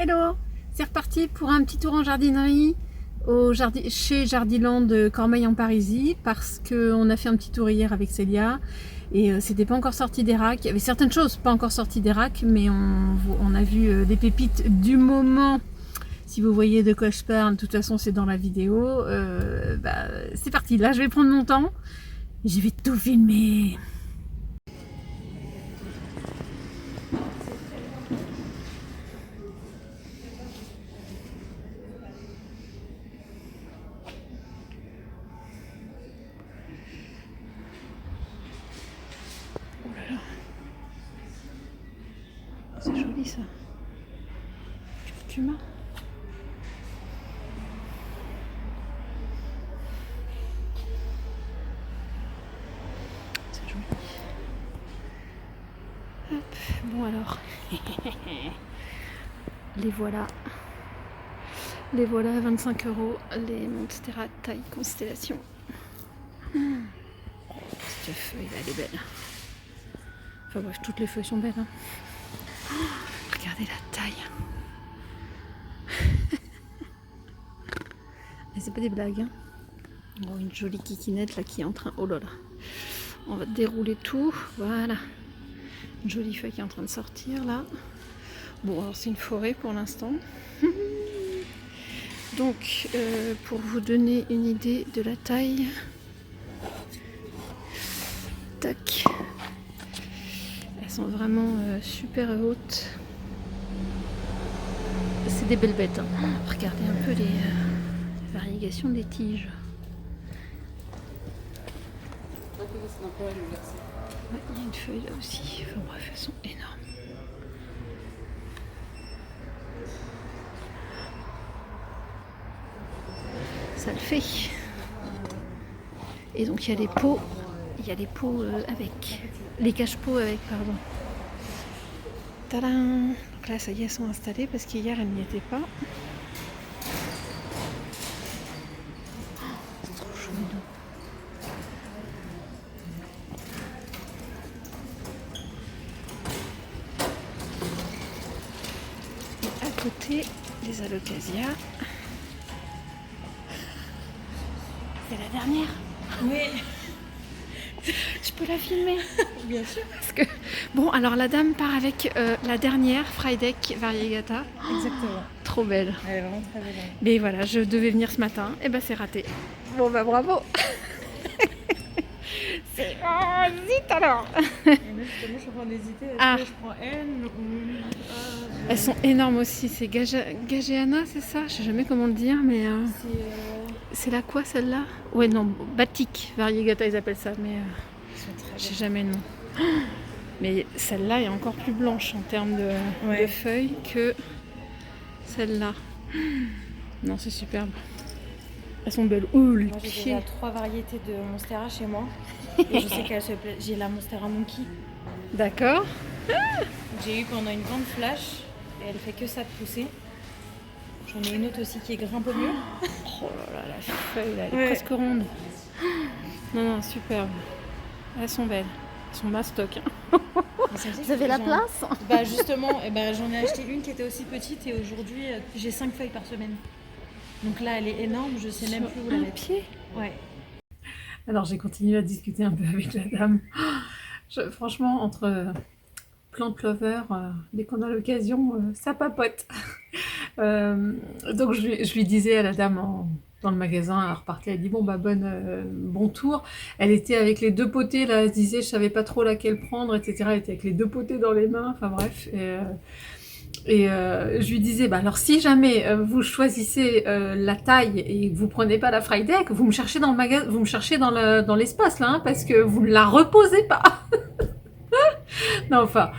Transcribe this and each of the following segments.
Hello, c'est reparti pour un petit tour en jardinerie chez Jardiland Cormeilles en Parisis parce qu'on a fait un petit tour hier avec Célia et c'était pas encore sorti des racks. Il y avait certaines choses pas encore sorties des racks, mais on a vu des pépites du moment. Si vous voyez de quoi je parle, de toute façon c'est dans la vidéo. C'est parti, là je vais prendre mon temps et je vais tout filmer. C'est joli ça. Curcuma. C'est joli. Hop. Bon alors. Les voilà. Les voilà à 25 €. Les Monstera taille constellation. Cette feuille là, elle est belle. Enfin bref, toutes les feuilles sont belles. Hein. Regardez la taille. Et c'est pas des blagues. Hein. Bon, une jolie kikinette là qui est en train. Oh là là. On va dérouler tout. Voilà. Une jolie feuille qui est en train de sortir là. Bon, alors c'est une forêt pour l'instant. Donc, pour vous donner une idée de la taille. Tac. Elles sont vraiment super hautes. C'est des belles bêtes. Hein. Regardez un peu les variégations des tiges. Ouais, il y a une feuille là aussi. Enfin bref, elles sont énormes. Ça le fait. Et donc il y a les pots. Il y a les pots avec. Les cache-pots avec, pardon. Tadam! Donc là, ça y est, elles sont installées parce qu'hier, elles n'y étaient pas. C'est trop chouette. Et à côté, les alocasias. C'est la dernière. Oui. Je peux la filmer? Bien sûr. Parce que... Bon, alors la dame part avec la dernière Frydek variegata. Exactement. Trop belle. Elle est vraiment très belle. Mais voilà, je devais venir ce matin. Et ben c'est raté. Bon bah bravo. C'est... Oh, zut alors. Et là, justement, je suis en train d'hésiter. Est-ce que je prends N ou... Elles sont énormes aussi. C'est Gageana, c'est ça? Je sais jamais comment le dire, mais... C'est la quoi celle-là? Ouais, non, Batik variegata, ils appellent ça, mais je sais jamais le nom. Mais celle-là est encore plus blanche en termes de feuilles que celle-là. Non, c'est superbe. Elles sont belles. Ouh, le moi, j'ai pied. déjà 3 variétés de Monstera chez moi. Et je sais qu'elles se plaisent. J'ai la Monstera Monkey. D'accord. J'ai eu pendant une grande flash. Et elle fait que ça de pousser. J'en ai une autre aussi qui est grimpe au mur. Oh là là, la feuille, là, elle est presque ronde. Non, non, superbe. Elles sont belles. Elles sont mastoc. Hein. Vous avez la place? Bah justement, j'en ai acheté une qui était aussi petite et aujourd'hui j'ai 5 feuilles par semaine. Donc là elle est énorme, je sais même plus où la mettre. Pied. Ouais. Alors j'ai continué à discuter un peu avec la dame. Franchement, entre plant lover, dès qu'on a l'occasion, ça papote. Donc je lui disais à la dame dans le magasin, elle repartait, elle dit bon bon tour. Elle était avec les 2 potées là, elle se disait je savais pas trop laquelle prendre, etc. Elle était avec les 2 potées dans les mains, enfin bref. Et je lui disais alors si jamais vous choisissez la taille et que vous prenez pas la Frydek, vous me cherchez dans le magasin, vous me cherchez dans l'espace là, hein, parce que vous ne la reposez pas. Non enfin.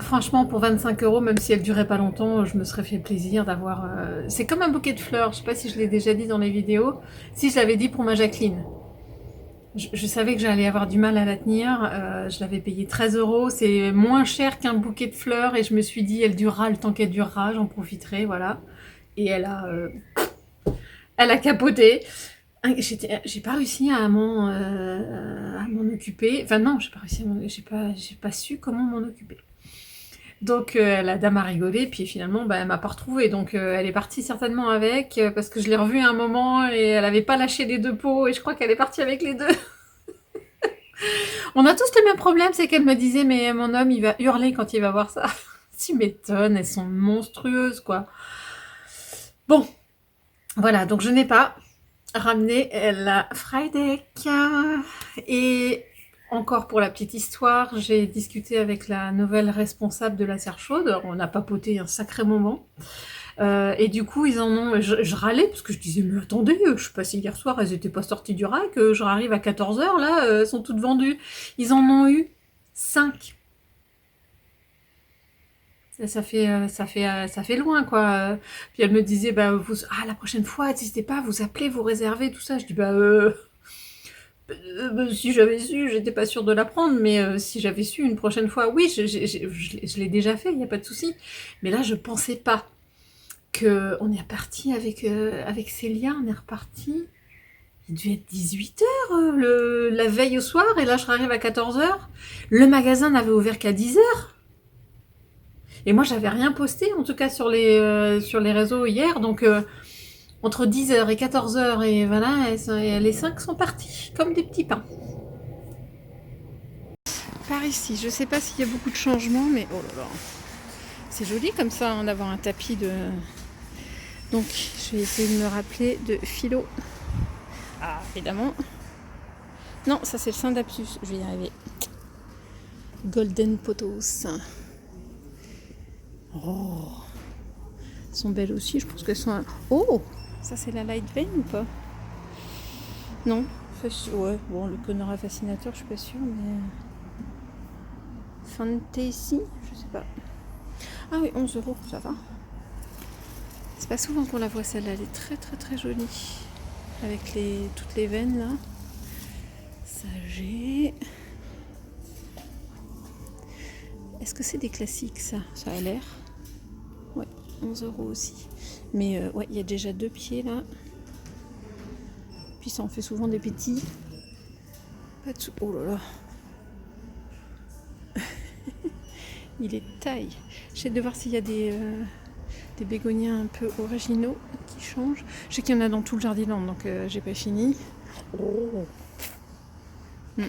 Franchement, pour 25 €, même si elle durait pas longtemps, je me serais fait plaisir d'avoir... C'est comme un bouquet de fleurs, je sais pas si je l'ai déjà dit dans les vidéos. Si, je l'avais dit pour ma Jacqueline. Je savais que j'allais avoir du mal à la tenir, je l'avais payé 13 €, c'est moins cher qu'un bouquet de fleurs, et je me suis dit, elle durera le temps qu'elle durera, j'en profiterai, voilà. Et elle a capoté. J'ai pas réussi à m'en occuper, enfin non, j'ai pas su comment m'en occuper. Donc la dame a rigolé, puis finalement, bah, elle m'a pas retrouvée. Donc elle est partie certainement avec, parce que je l'ai revue à un moment et elle avait pas lâché les deux pots et je crois qu'elle est partie avec les deux. On a tous le même problème, c'est qu'elle me disait, mais mon homme, il va hurler quand il va voir ça. Tu m'étonnes, elles sont monstrueuses, quoi. Bon, voilà, donc je n'ai pas ramené la Friday. Et encore pour la petite histoire, j'ai discuté avec la nouvelle responsable de la serre chaude. On a papoté un sacré moment. Et du coup, ils en ont. Je râlais parce que je disais, mais attendez, je suis passée hier soir, elles étaient pas sorties du rack, je arrive à 14h, là, elles sont toutes vendues. Ils en ont eu 5. Ça fait loin, quoi. Puis elle me disait, bah, la prochaine fois, n'hésitez pas, vous appelez, vous réservez, tout ça. Je dis, si j'avais su, j'étais pas sûre de la prendre, mais si j'avais su une prochaine fois, oui, je l'ai déjà fait, il n'y a pas de souci. Mais là, je pensais pas qu'on est reparti avec Célia, on est reparti. Il devait être 18h la veille au soir, et là, je arrive à 14h. Le magasin n'avait ouvert qu'à 10h. Et moi, j'avais rien posté, en tout cas sur les réseaux hier. Donc, entre 10h et 14h, et voilà, les 5 sont partis, comme des petits pains. Par ici, je sais pas s'il y a beaucoup de changements, mais oh là là. C'est joli comme ça, hein, d'avoir un tapis de... Donc, je vais essayer de me rappeler de Philo. Ah, évidemment. Non, ça c'est le Saint-Dapsus, je vais y arriver. Golden Potos. Oh, elles sont belles aussi, je pense qu'elles sont... Oh, ça c'est la Light Vein ou pas? Non, ouais, bon, le Conora Fascinateur, je suis pas sûre, mais... Fantasy, je sais pas. Ah oui, 11€, ça va. C'est pas souvent qu'on la voit celle-là, elle est très très très jolie. Avec toutes les veines là. Ça j'ai... Est-ce que c'est des classiques ça? Ça a l'air. Ouais, 11€ aussi. Mais ouais, il y a déjà 2 pieds là. Puis ça en fait souvent des petits. Pas de... Oh là là. Il est taille. J'essaie de voir s'il y a des bégonias un peu originaux qui changent. Je sais qu'il y en a dans tout le Jardiland, donc j'ai pas fini. Oh. Oh,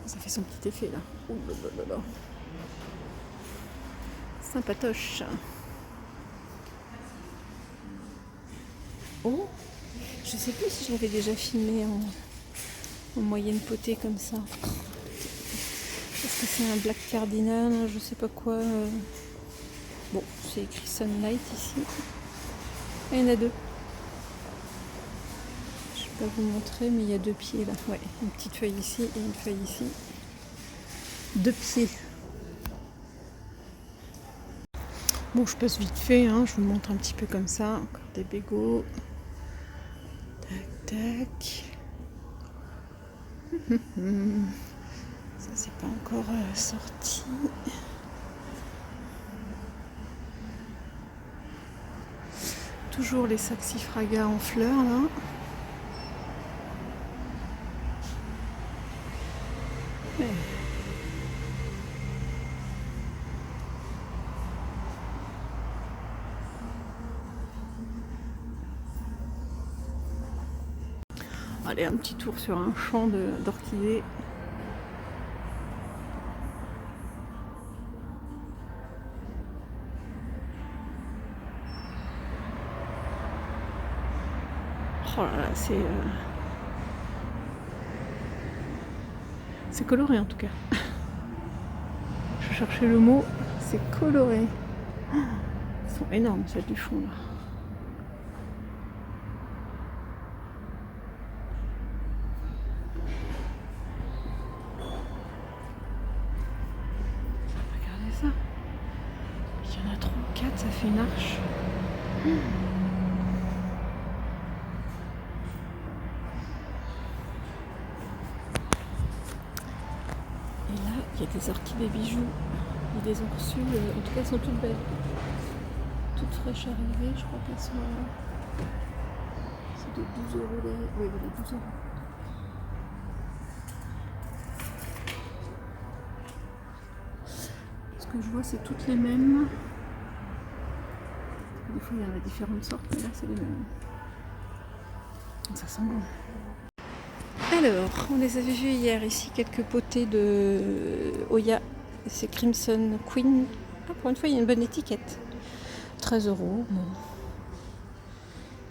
ça fait son petit effet là. Oh là là là là. Sympatoche. Oh, je sais plus si je l'avais déjà filmé en moyenne potée comme ça. Est-ce que c'est un Black Cardinal, je sais pas quoi. Bon, c'est écrit Sunlight ici. Ah, il y en a 2. Je vais pas vous montrer, mais il y a 2 pieds là. Ouais, une petite feuille ici et une feuille ici. 2 pieds. Bon, je passe vite fait, hein. Je vous montre un petit peu comme ça. Encore des bégots. Tac, tac. Ça, c'est pas encore sorti. Toujours les Saxifraga en fleurs là. Ouais. Allez, un petit tour sur un champ d'orchidées. Oh là là, c'est coloré en tout cas. Je cherchais le mot, c'est coloré. Oh, ils sont énormes celles du fond là. Regardez ça. Il y en a 3 ou 4, ça fait une arche. Et là, il y a des orchidées bijoux et des ursules. En tout cas, elles sont toutes belles. Toutes fraîches arrivées, je crois qu'elles sont... C'est de 12€ derrière. Oui, voilà, 12€. Ce que je vois, c'est toutes les mêmes. Des fois, il y en a différentes sortes, mais là, c'est les mêmes. Ça sent bon. Alors, on les avait vus hier ici, quelques potées de Oya. C'est Crimson Queen. Ah, pour une fois, il y a une bonne étiquette. 13 €. Bon.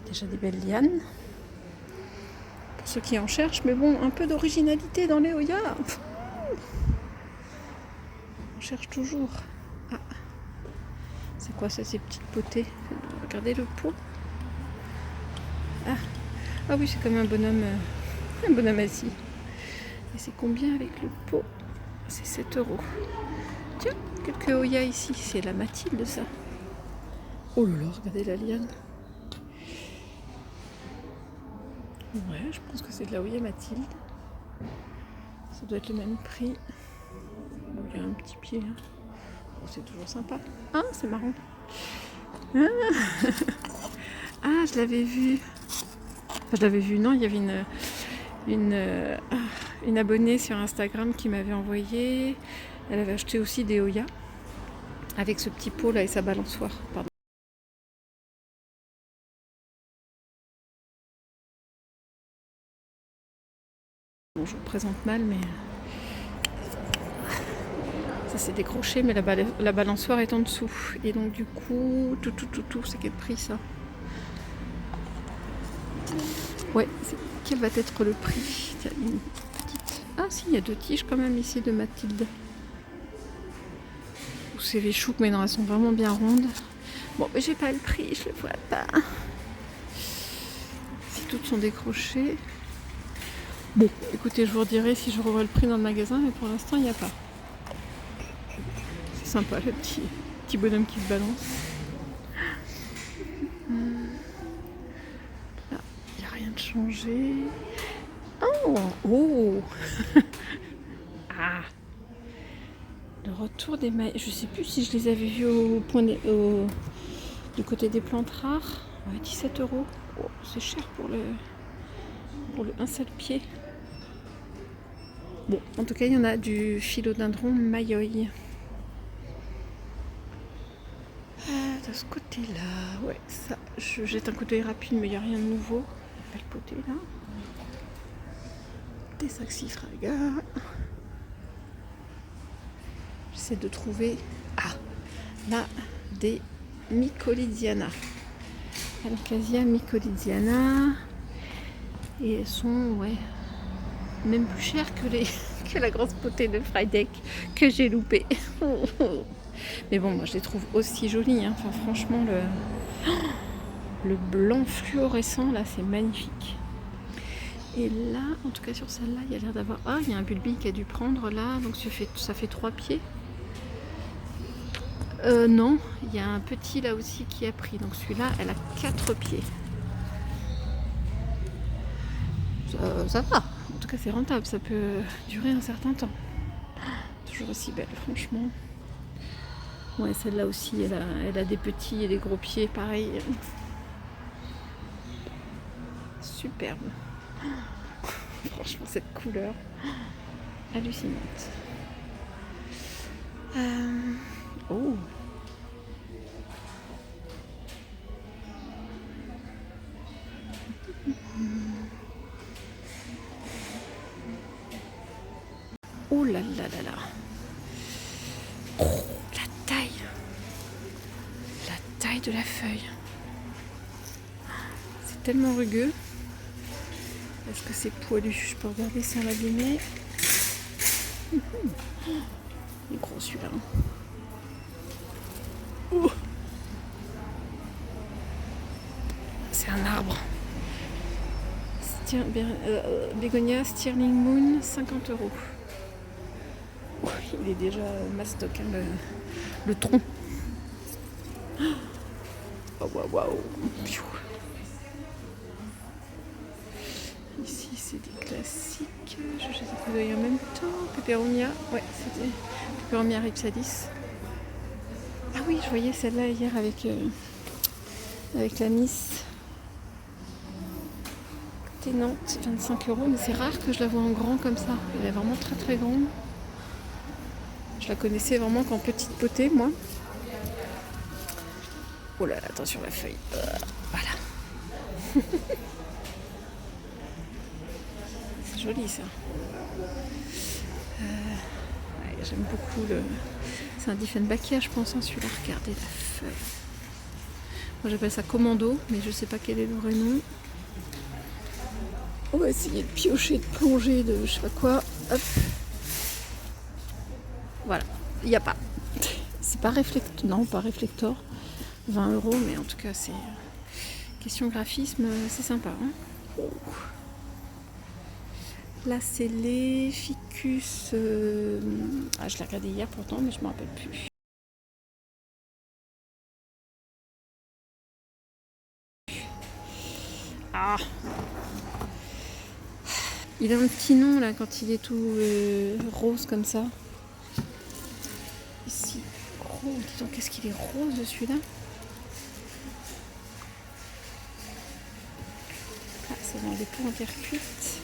Déjà des belles lianes. Pour ceux qui en cherchent, mais bon, un peu d'originalité dans les Oya. On cherche toujours. Ah. C'est quoi ça, ces petites potées? Regardez le pot. Ah, ah oui, c'est comme un bonhomme assis. Et c'est combien avec le pot? C'est 7 €. Tiens, quelques Oya ici. C'est la Mathilde, ça. Oh là là, regardez la liane. Ouais, je pense que c'est de la Oya Mathilde. Ça doit être le même prix. Bon, il y a un petit pied. Hein. Bon, c'est toujours sympa. Ah, c'est marrant. Ah, ah, je l'avais vu. Enfin, je l'avais vu, non, il y avait une abonnée sur Instagram qui m'avait envoyé. Elle avait acheté aussi des Oya avec ce petit pot là et sa balançoire. Pardon. Bon, je vous présente mal, mais ça s'est décroché, mais la balançoire est en dessous. Et donc du coup, tout, c'est quel prix ça? Ouais, quel va être le prix? Tiens, une petite... Ah si, il y a 2 tiges quand même ici de Mathilde. C'est les chouques, mais non, elles sont vraiment bien rondes. Bon, mais j'ai pas le prix, je le vois pas. Si toutes sont décrochées. Bon, écoutez, je vous redirai si je revois le prix dans le magasin, mais pour l'instant, il n'y a pas. C'est sympa, le petit bonhomme qui se balance. Là, il n'y a rien de changé. Oh Ah, le retour des mailles. Je sais plus si je les avais vus du côté des plantes rares. Ouais, 17 €. Oh, c'est cher pour un seul pied. Bon, en tout cas, il y en a du philodendron Mayoi. De ce côté-là, ouais, ça, je jette un coup d'œil rapide, mais il n'y a rien de nouveau. Belle potée là. Des saxifraga. J'essaie de trouver. Ah, là, des Mycolidiana. Alcasia Mycolidiana. Et elles sont, ouais, même plus chères que la grosse potée de Frydek que j'ai loupée. Mais bon, moi je les trouve aussi jolies. Hein. Enfin, franchement, le blanc fluorescent, là, c'est magnifique. Et là, en tout cas sur celle-là, il y a l'air d'avoir... Ah, il y a un bulbi qui a dû prendre là, donc ça fait 3 pieds. Non, il y a un petit là aussi qui a pris. Donc celui-là, elle a 4 pieds. Ça va. En tout cas, c'est rentable. Ça peut durer un certain temps. Toujours aussi belle, franchement. Ouais, celle-là aussi, elle a des petits et des gros pieds, pareil. Superbe. Franchement, cette couleur hallucinante. Oh. Oh là là là là. Oh, la taille de la feuille. C'est tellement rugueux. Est-ce que c'est poilu? Je peux regarder sans l'abîmer. Il est gros celui-là. Oh. C'est un arbre. Bégonia Stirling Moon, 50 €. Oh, il est déjà mastoc, hein, le tronc. Oh, waouh. Ici, c'est des classiques. Je jette un coup d'œil en même temps. Peperomia. Ouais, c'était Peperomia ripsalis. Ah oui, je voyais celle-là hier avec la Miss. Ténante, 25 €. Mais c'est rare que je la vois en grand comme ça. Elle est vraiment très très grande. Je la connaissais vraiment qu'en petite potée, moi. Oh là là, attention la feuille. Voilà. C'est joli ça. Ouais, j'aime beaucoup le... C'est un Diefenbachia, je pense, hein, celui-là. Regardez la feuille. Moi j'appelle ça commando, mais je sais pas quel est le vrai nom. On va essayer de piocher, de plonger, de je sais pas quoi. Hop. Voilà, il n'y a pas. C'est pas réflecteur, non, pas réflector. 20 €, mais en tout cas, c'est question graphisme, c'est sympa. Hein. Oh. Là, c'est les ficus. Ah, je l'ai regardé hier pourtant, mais je me rappelle plus. Ah. Il a un petit nom là quand il est tout rose comme ça. Ici, oh, dis donc, qu'est-ce qu'il est rose celui-là. Ah, c'est dans les pots en terre cuite.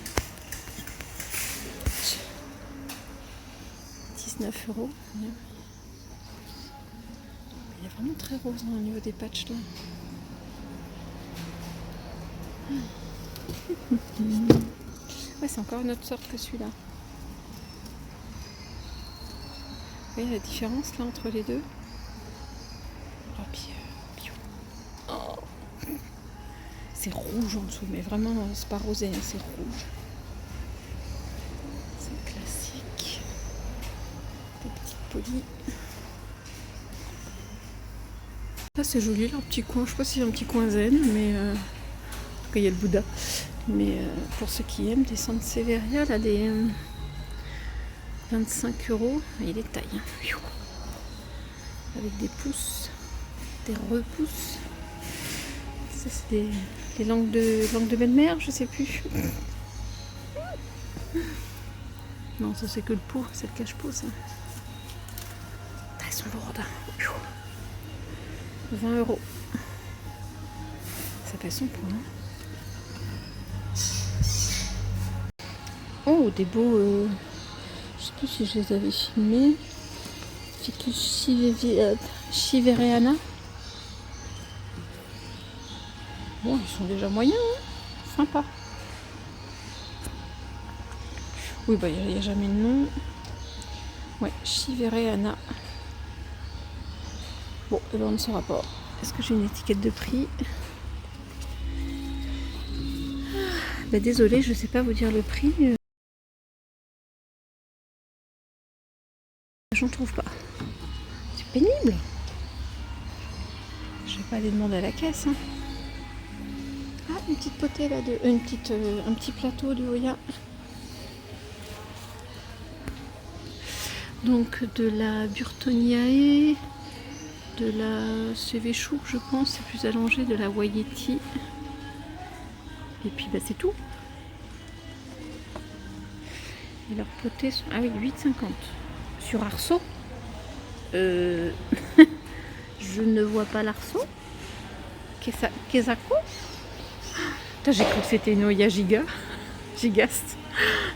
19 €. Il est vraiment très rose au niveau des patchs là. Ouais, c'est encore une autre sorte que celui-là. Vous voyez la différence là entre les deux? Oh, puis, oh. C'est rouge en dessous, mais vraiment c'est pas rosé, hein, c'est rouge. C'est classique. Des petites polies. Là c'est joli, leur petit coin. Je sais pas si c'est un petit coin zen, mais en tout cas il y a le Bouddha. Mais pour ceux qui aiment, des Sansevieria, là, des 25 €, il est taille. Hein. Avec des pousses, des repousses. Ça, c'est des langues de belle-mère, je sais plus. Non, ça, c'est que le pot, c'est le cache-pot, ça. Elles sont lourdes. 20 €. Ça fait son poids. Hein. Oh, des beaux... je sais plus si je les avais filmés. Ficus Schievereana. Bon, ils sont déjà moyens, hein. Sympa. Oui, bah il n'y a jamais de nom. Ouais, Schievereana. Bon, et ben on ne saura pas. Est-ce que j'ai une étiquette de prix? Bah désolée, je sais pas vous dire le prix. J'en trouve pas. C'est pénible. Je vais pas aller demander à la caisse. Hein. Ah, une petite potée là, un petit plateau de Hoya. Donc de la Burtoniae, de la Sévéchou, je pense, c'est plus allongé, de la Wayeti. Et puis bah, c'est tout. Et leurs potées sont. Ah oui, 8,50. Sur arceau. Je ne vois pas l'arceau. Kezako. J'ai cru que c'était une Hoya Gigast.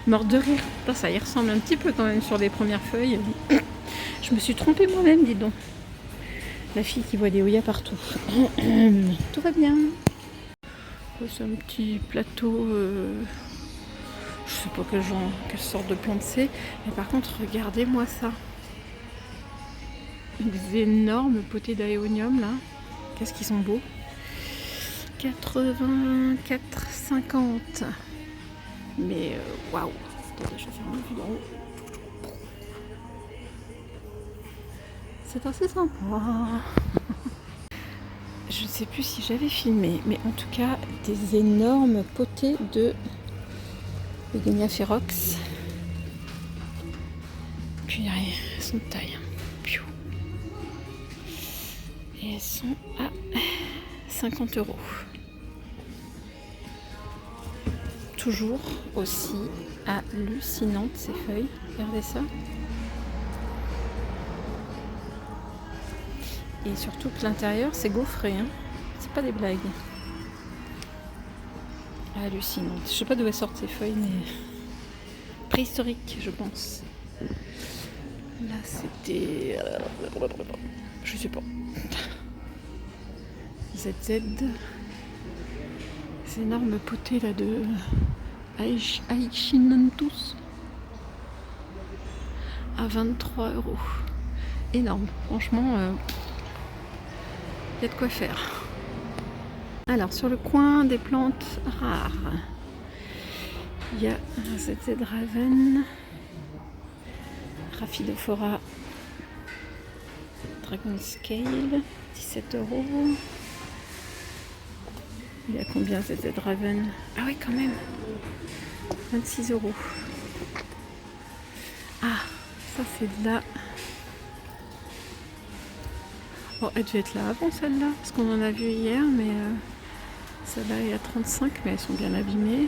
Morte de rire. Putain, ça y ressemble un petit peu quand même sur les premières feuilles. Je me suis trompée moi-même, dis donc. La fille qui voit des Hoya partout. Tout va bien. C'est un petit plateau. Je sais pas quelle sorte de plante c'est. Mais par contre, regardez-moi ça. Des énormes potées d'aéonium là. Qu'est-ce qu'ils sont beaux. 84,50. Mais waouh. Je vais faire une vue d'en haut. C'est assez sympa. Je ne sais plus si j'avais filmé, mais en tout cas des énormes potées de Eugenia ferox. Puis elles sont de taille. Et elles sont à 50 €. Toujours aussi hallucinantes ces feuilles. Regardez ça. Et surtout que l'intérieur c'est gaufré. Hein. C'est pas des blagues. Hallucinante. Je sais pas d'où elles sortent ces feuilles, mais préhistoriques, je pense. Là, c'était... je sais pas. ZZ. Ces énormes potées là de Aichinantus à 23 €. Énorme. Franchement, il y a de quoi faire. Alors, sur le coin des plantes rares, il y a un ZZ Raven, Rhaphidophora Dragon Scale, 17 €. Il y a combien ZZ Raven? Ah oui, quand même, 26 €. Ah, ça c'est de la... Oh, elle devait être là avant celle-là, parce qu'on en a vu hier, mais celle-là est à 35, mais elles sont bien abîmées.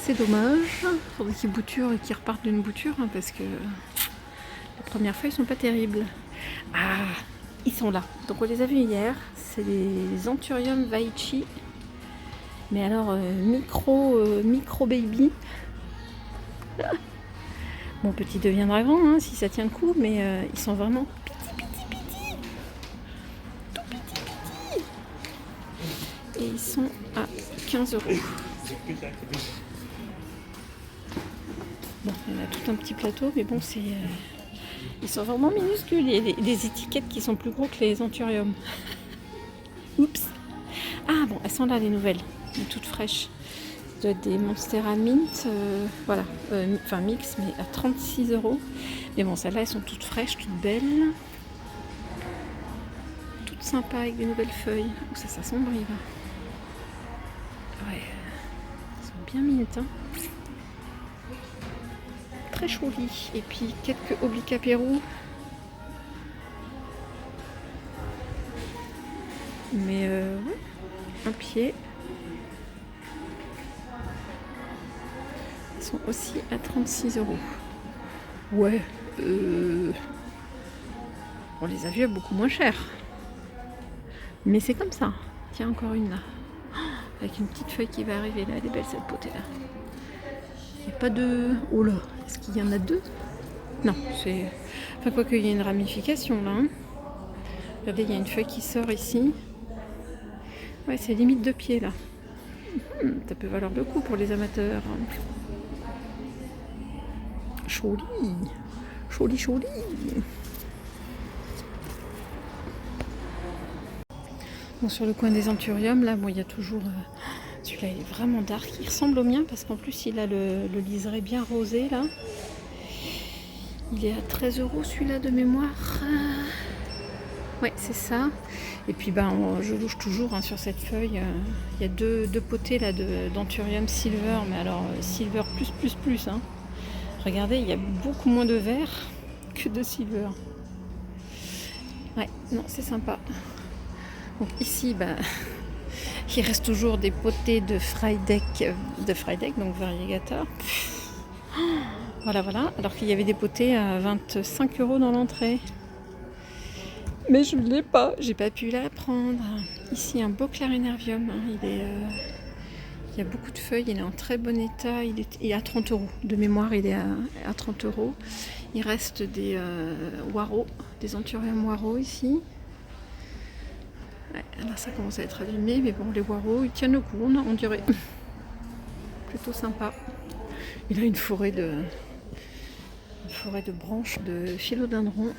C'est dommage. Il faudrait qu'ils bouturent et qu'ils repartent d'une bouture, hein, parce que les premières feuilles sont pas terribles. Ah, ils sont là. Donc on les a vus hier. C'est les Anthurium Vaichi. Mais alors, micro baby. Mon petit deviendra grand, hein, si ça tient le coup, mais ils sont vraiment petits. Tout petits. Et ils sont à 15 €. Bon, il y en a tout un petit plateau, mais bon, c'est... ils sont vraiment minuscules. Il y a des étiquettes qui sont plus gros que les Anthurium. Oups. Ah bon, elles sont là, les nouvelles. Toutes fraîches. Ça doit être des Monstera Mint. Voilà. Enfin, mix, mais à 36 €. Mais bon, celles-là, elles sont toutes fraîches, toutes belles. Toutes sympas, avec des nouvelles feuilles. Oh, ça s'assombrit, là. Ouais. Elles sont bien minettes, hein. Très jolies. Et puis, quelques Oblica Pérou. Mais ouais, un pied. Ils sont aussi à 36 €. Ouais, on les a vus à beaucoup moins cher. Mais c'est comme ça. Tiens, encore une là. Avec une petite feuille qui va arriver là. Elle est belle cette potée là. Il n'y a pas de... Oh là, est-ce qu'il y en a deux? Non, c'est... Enfin, quoi qu'il y ait une ramification là. Hein. Regardez, il y a une feuille qui sort ici. Ouais, c'est limite 2 pieds là. Ça peut valoir le coup pour les amateurs. Joli. Bon, sur le coin des Anthurium, là, bon, il y a toujours... celui-là, il est vraiment dark. Il ressemble au mien parce qu'en plus, il a le liseré bien rosé là. Il est à 13 € celui-là de mémoire. Ouais, c'est ça. Et puis je louche toujours hein, sur cette feuille. Il y a deux potées là d'Anthurium Silver, mais alors Silver plus. Hein. Regardez, il y a beaucoup moins de vert que de Silver. Ouais, non, c'est sympa. Donc ici, il reste toujours des potées de Fryedeck, donc Variegata. Voilà. Alors qu'il y avait des potées à 25 € dans l'entrée. Mais je ne l'ai pas, j'ai pas pu la prendre. Ici, un beau Clarinervium. Hein, il y a beaucoup de feuilles, il est en très bon état. Il est à 30 €. De mémoire, il est à 30 €. Il reste des Waro, des Anthurium Waro ici. Ouais, là, ça commence à être abîmé, mais bon, les Waro, ils tiennent le coup, on dirait. Plutôt sympa. Il a une forêt de branches de philodendron.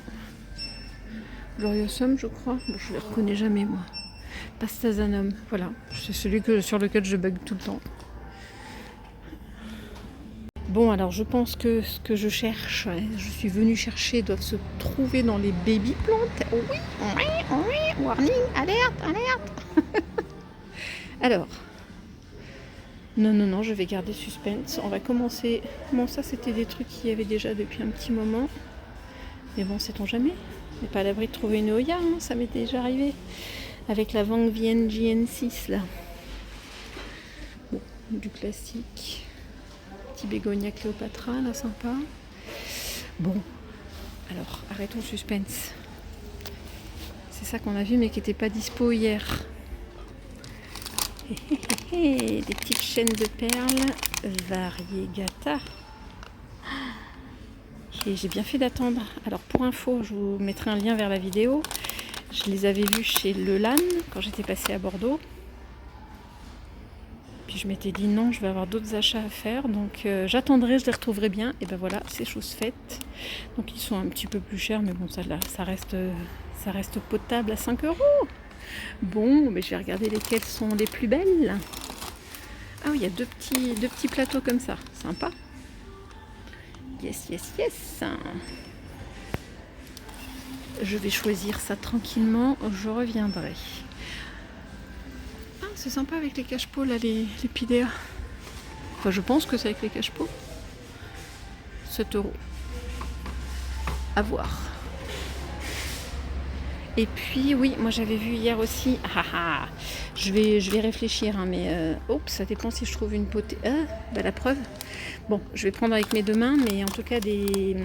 Gloriosum, je crois. Bon, je ne les reconnais jamais, moi. Pastazanum, voilà. C'est celui sur lequel je bug tout le temps. Bon, alors je pense que ce que je cherche, je suis venue chercher, doivent se trouver dans les baby plantes. Oui, warning, alerte. Alors, non, je vais garder suspense. On va commencer. Bon, ça c'était des trucs qu'il y avait déjà depuis un petit moment. Mais bon, sait-on jamais. On n'est pas à l'abri de trouver une Oya, hein, ça m'est déjà arrivé. Avec la Wang Vienne JN6 là. Bon, du classique. Petit bégonia Cléopatra là, sympa. Bon, alors arrêtons le suspense. C'est ça qu'on a vu mais qui n'était pas dispo hier. Des petites chaînes de perles Variegata. Et j'ai bien fait d'attendre. Alors pour info, je vous mettrai un lien vers la vidéo. Je les avais vus chez Lelan quand j'étais passée à Bordeaux. Puis je m'étais dit non, je vais avoir d'autres achats à faire. Donc j'attendrai, je les retrouverai bien. Et ben voilà, c'est chose faite. Donc ils sont un petit peu plus chers, mais bon, ça reste potable à 5 euros. Bon, mais je vais regarder lesquelles sont les plus belles. Ah oui, il y a deux petits plateaux comme ça. Sympa. Yes, yes, yes. Je vais choisir ça tranquillement. Je reviendrai. Ah, c'est sympa avec les cache-pots, là, les Pidea. Enfin, je pense que c'est avec les cache-pots. 7 euros. À voir. Et puis, oui, moi j'avais vu hier aussi. Je vais réfléchir, hein, mais ça dépend si je trouve une potée. La preuve. Bon, je vais prendre avec mes deux mains, mais en tout cas des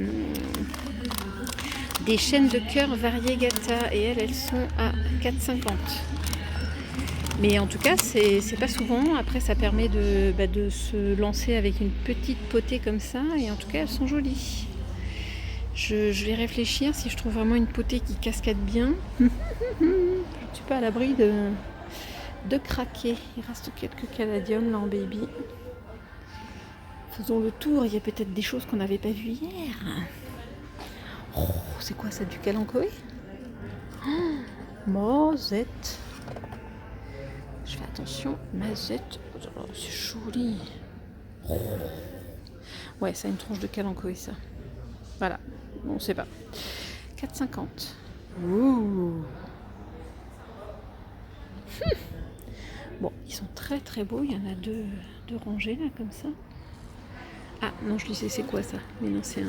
chaînes de cœur variegata. Et elles sont à 4,50. Mais en tout cas, c'est pas souvent. Après, ça permet de se lancer avec une petite potée comme ça. Et en tout cas, elles sont jolies. Je vais réfléchir si je trouve vraiment une potée qui cascade bien. Je ne suis pas à l'abri de craquer. Il reste quelques caladiums là en baby. Faisons le tour. Il y a peut-être des choses qu'on n'avait pas vues hier. Oh, c'est quoi ça, du calanchoé? Mosette. Je fais attention. Mazette. Oh, c'est joli. Oh. Ouais, ça a une tronche de calanchoé, ça. Voilà. On ne sait pas. 4,50. Ouh. Bon, ils sont très très beaux. Il y en a deux rangées là comme ça. Ah non, je sais c'est quoi ça. Mais non, c'est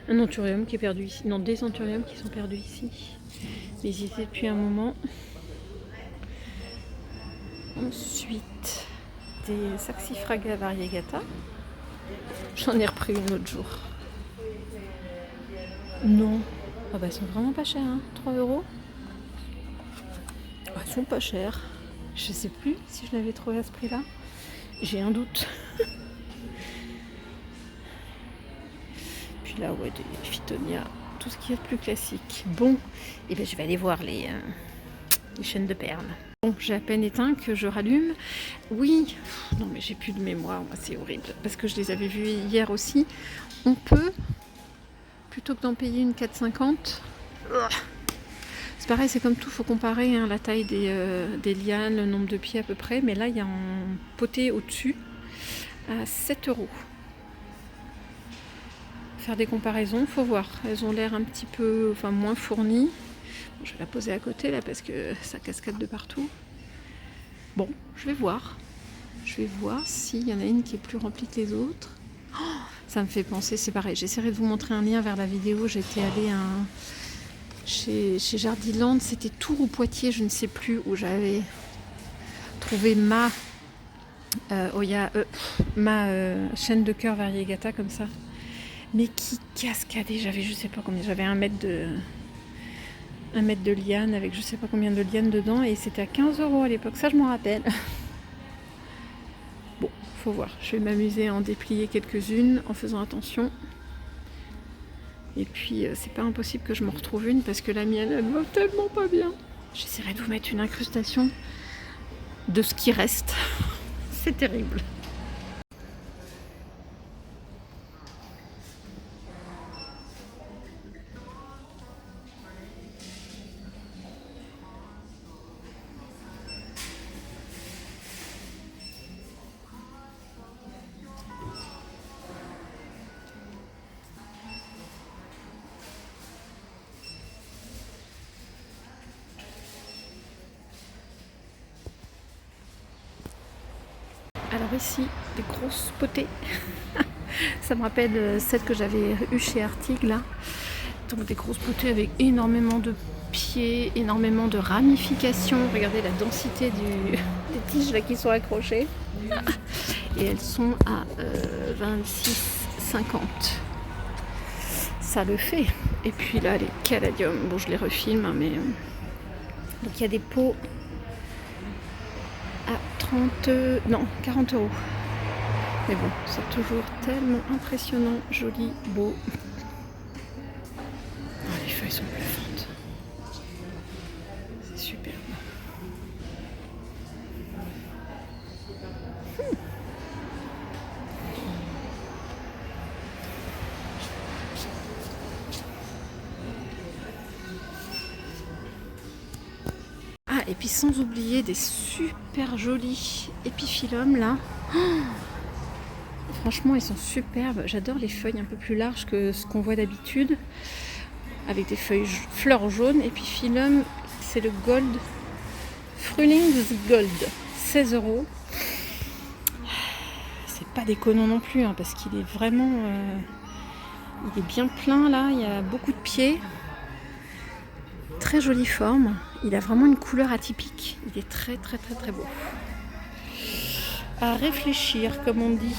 un anthurium qui est perdu ici. Non, des anthuriums qui sont perdus ici. Mais ils y étaient depuis un moment. Ensuite, des Saxifraga variegata. J'en ai repris une l'autre jour. Non. Ah bah elles sont vraiment pas chères, hein. 3 euros. Ah, elles sont pas chères. Je sais plus si je l'avais trouvé à ce prix-là. J'ai un doute. Puis là, ouais, des Phytonia, tout ce qui est plus classique. Bon, et ben je vais aller voir les chaînes de perles. Bon, j'ai à peine éteint que je rallume. Oui, non mais j'ai plus de mémoire, moi c'est horrible. Parce que je les avais vus hier aussi. On peut, plutôt que d'en payer une 4,50, c'est pareil, c'est comme tout, il faut comparer hein, la taille des lianes, le nombre de pieds à peu près. Mais là, il y a un poté au-dessus à 7 euros. Faire des comparaisons, faut voir. Elles ont l'air un petit peu, moins fournies. Bon, je vais la poser à côté là parce que ça cascade de partout. Bon, je vais voir. Je vais voir s'il y en a une qui est plus remplie que les autres. Oh, ça me fait penser, c'est pareil. J'essaierai de vous montrer un lien vers la vidéo. J'étais allée chez Jardiland, c'était Tours ou Poitiers, je ne sais plus, où j'avais trouvé ma chaîne de cœur variegata comme ça. Mais qui cascadait, j'avais je sais pas combien, j'avais 1 mètre de liane avec je sais pas combien de lianes dedans et c'était à 15 euros à l'époque, ça je m'en rappelle. Bon, faut voir, je vais m'amuser à en déplier quelques-unes en faisant attention. Et puis c'est pas impossible que je m'en retrouve une parce que la mienne elle va tellement pas bien. J'essaierai de vous mettre une incrustation de ce qui reste. C'est terrible. Alors ici, des grosses potées. Ça me rappelle celle que j'avais eue chez Artig là. Donc des grosses potées avec énormément de pieds, énormément de ramifications. Regardez la densité des tiges là qui sont accrochées. Et elles sont à 26,50. Ça le fait. Et puis là, les caladiums. Bon, je les refilme, hein, mais... Donc il y a des pots à 40 euros. Mais bon, c'est toujours tellement impressionnant, joli, beau. elles sont bluffantes. C'est superbe. Ah, et puis sans oublier des super jolis épiphyllums là. Oh, franchement, ils sont superbes. J'adore les feuilles un peu plus larges que ce qu'on voit d'habitude, avec des feuilles fleurs jaunes. Épiphyllum, c'est le Gold, Frühlings Gold, 16 €. C'est pas déconnant non plus, hein, parce qu'il est vraiment, il est bien plein là. Il y a beaucoup de pieds. Très jolie forme. Il a vraiment une couleur atypique. Il est très très très très beau. À réfléchir, comme on dit.